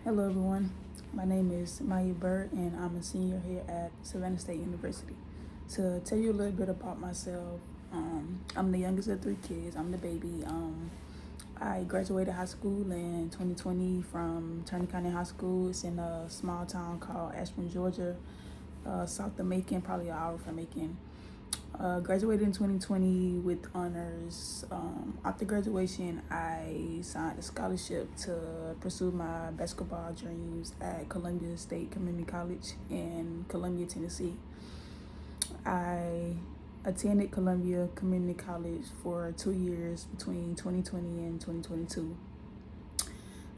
Hello, everyone. My name is Maya Bird, and I'm a senior here at Savannah State University. To tell you a little bit about myself, I'm the youngest of three kids. I'm the baby. I graduated high school in 2020 from Turner County High School. It's in a small town called Ashburn, Georgia, south of Macon, probably an hour from Macon. Graduated in 2020 with honors. After graduation, I signed a scholarship to pursue my basketball dreams at Columbia State Community College in Columbia, Tennessee. I attended Columbia Community College for 2 years between 2020 and 2022.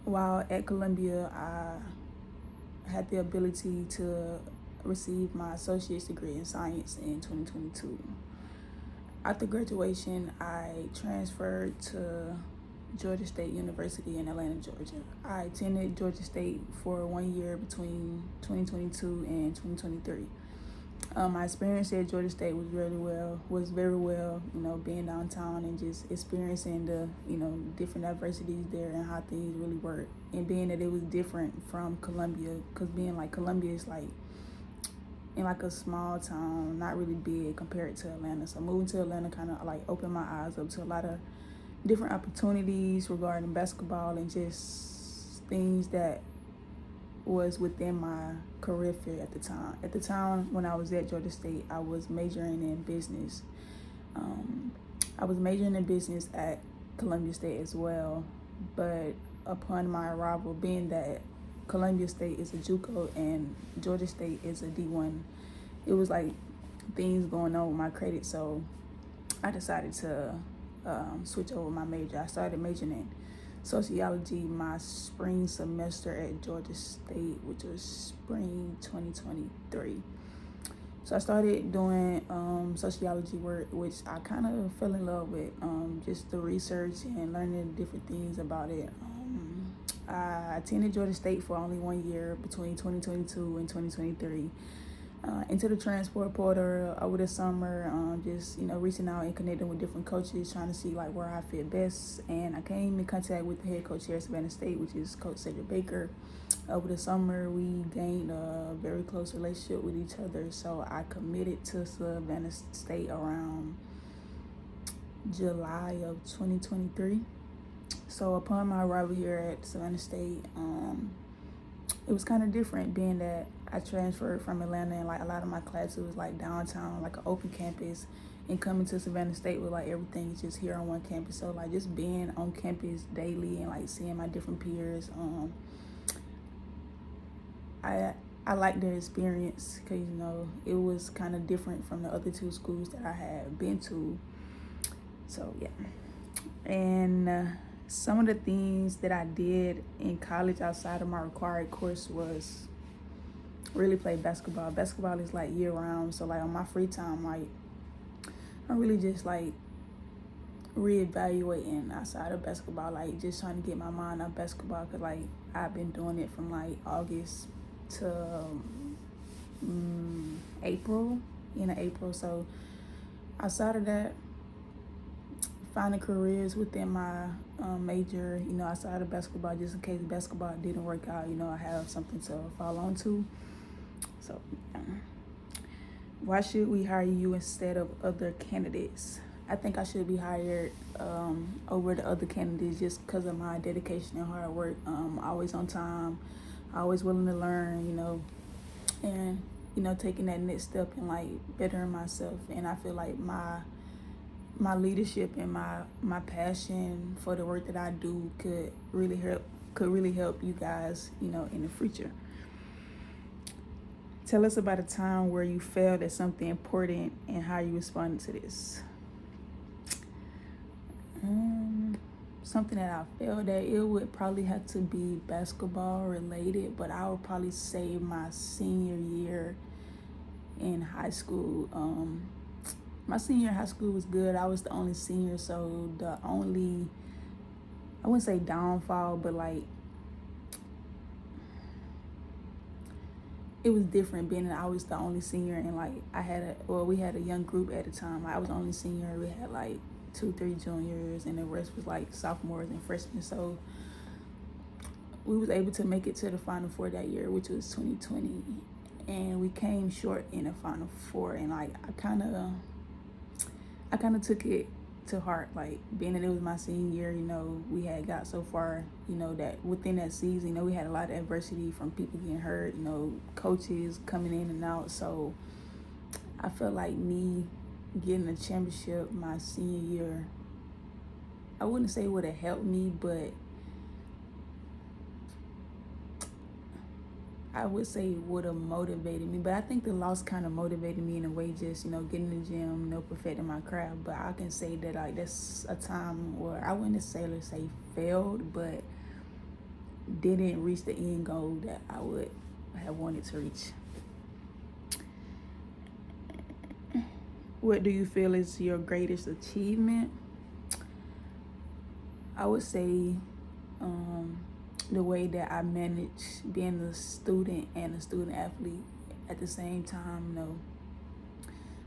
While at Columbia, I had the ability to receive my associate's degree in science in 2022. After graduation, I transferred to Georgia State University in Atlanta, Georgia. I attended Georgia State for 1 year between 2022 and 2023. My experience at Georgia State was very well, being downtown and just experiencing the, different adversities there and how things really work. And being that it was different from Columbia, because being like Columbia is like in like a small town, not really big compared to Atlanta. So moving to Atlanta kind of like opened my eyes up to a lot of different opportunities regarding basketball and just things that was within my career field at the time. At the time when I was at Georgia State, I was majoring in business. I was majoring in business at Columbia State as well, but upon my arrival, being that Columbia State is a JUCO and Georgia State is a D1, it was like things going on with my credit, so I decided to switch over my major. I started majoring in sociology my spring semester at Georgia State, which was spring 2023. So I started doing sociology work, which I kind of fell in love with, just the research and learning different things about it. I attended Georgia State for only 1 year between 2022 and 2023. Into the transport portal over the summer, just reaching out and connecting with different coaches, trying to see like where I fit best. And I came in contact with the head coach here at Savannah State, which is Coach Cedric Baker. Over the summer, we gained a very close relationship with each other, so I committed to Savannah State around July of 2023. So upon my arrival here at Savannah State, it was kind of different being that I transferred from Atlanta and like a lot of my classes was like downtown, like an open campus, and coming to Savannah State with like everything is just here on one campus. So like just being on campus daily and like seeing my different peers, I liked the experience because it was kind of different from the other two schools that I had been to. So yeah, and some of the things that I did in college outside of my required course was really play basketball. Basketball is like year round, so like on my free time, like I'm really just like reevaluating outside of basketball, like just trying to get my mind on basketball, because like I've been doing it from like August to April, April. So outside of that, finding careers within my major, outside of basketball, just in case basketball didn't work out, I have something to fall on to. So why should we hire you instead of other candidates? I think I should be hired over the other candidates just because of my dedication and hard work. Always on time, always willing to learn, and taking that next step and like bettering myself. And I feel like my leadership and my passion for the work that I do could really help you guys, in the future. Tell us about a time where you failed at something important and how you responded to this. Something that I failed at, it would probably have to be basketball related, but I would probably say my senior year in high school. My senior year in high school was good. I was the only senior, so I wouldn't say downfall, but like it was different being that I was the only senior, and like we had a young group at the time. I was the only senior. We had like 2-3 juniors, and the rest was like sophomores and freshmen. So we was able to make it to the Final Four that year, which was 2020, and we came short in the Final Four. And like I kind of took it to heart, like being that it was my senior year. We had got so far. That within that season, we had a lot of adversity from people getting hurt. Coaches coming in and out. So I felt like me getting a championship my senior year, I wouldn't say it would have helped me, but I would say it would have motivated me. But I think the loss kind of motivated me in a way, just, getting in the gym, perfecting my craft. But I can say that, like, that's a time where I wouldn't necessarily say failed, but didn't reach the end goal that I would have wanted to reach. What do you feel is your greatest achievement? I would say the way that I manage being a student and a student athlete at the same time.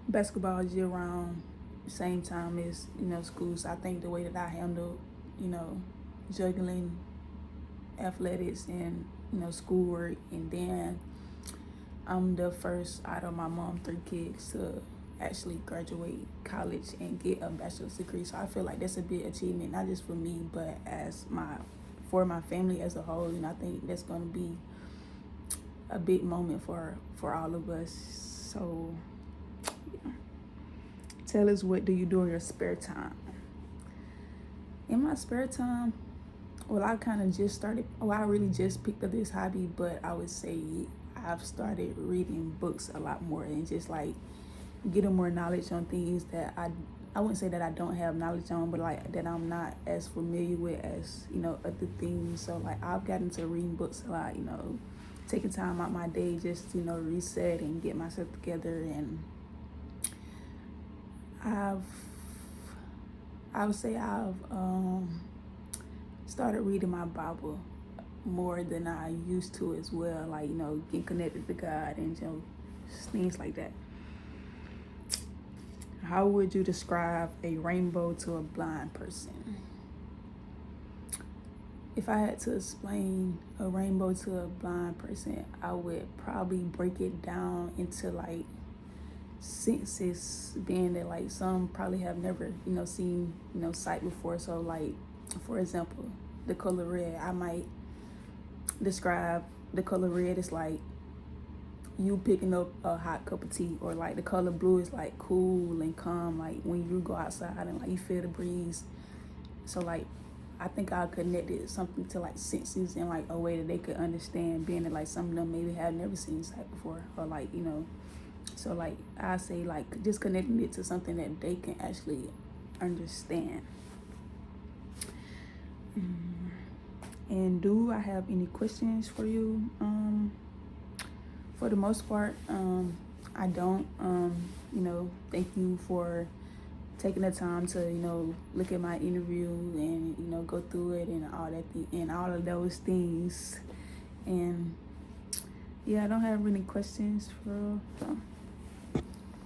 Basketball is year round, same time as, school. So I think the way that I handle, juggling athletics and, schoolwork, and then I'm the first out of my mom 3 kids to actually graduate college and get a bachelor's degree. So I feel like that's a big achievement, not just for me, but for my family as a whole. I think that's going to be a big moment for all of us. So yeah. Tell us, what do you do in your spare time? In my spare time, well, I kind of just started, I really just picked up this hobby, but I would say I've started reading books a lot more and just like getting more knowledge on things that I wouldn't say that I don't have knowledge on, but like that I'm not as familiar with as, other things. So like I've gotten to reading books a lot, taking time out my day just to, reset and get myself together. And I would say I've started reading my Bible more than I used to as well, like, getting connected to God and, things like that. How would you describe a rainbow to a blind person? If I had to explain a rainbow to a blind person, I would probably break it down into like senses, being that like some probably have never, seen, sight before. So like, for example, the color red, I might describe the color red as like you picking up a hot cup of tea, or like the color blue is like cool and calm, like when you go outside and like you feel the breeze. So like I think I connected something to like senses in like a way that they could understand, being that like some of them maybe have never seen sight before, or like, so like I say like just connecting it to something that they can actually understand. And do I have any questions for you? For the most part, I don't. Thank you for taking the time to, look at my interview and, go through it and all that and all of those things. And yeah, I don't have any questions for.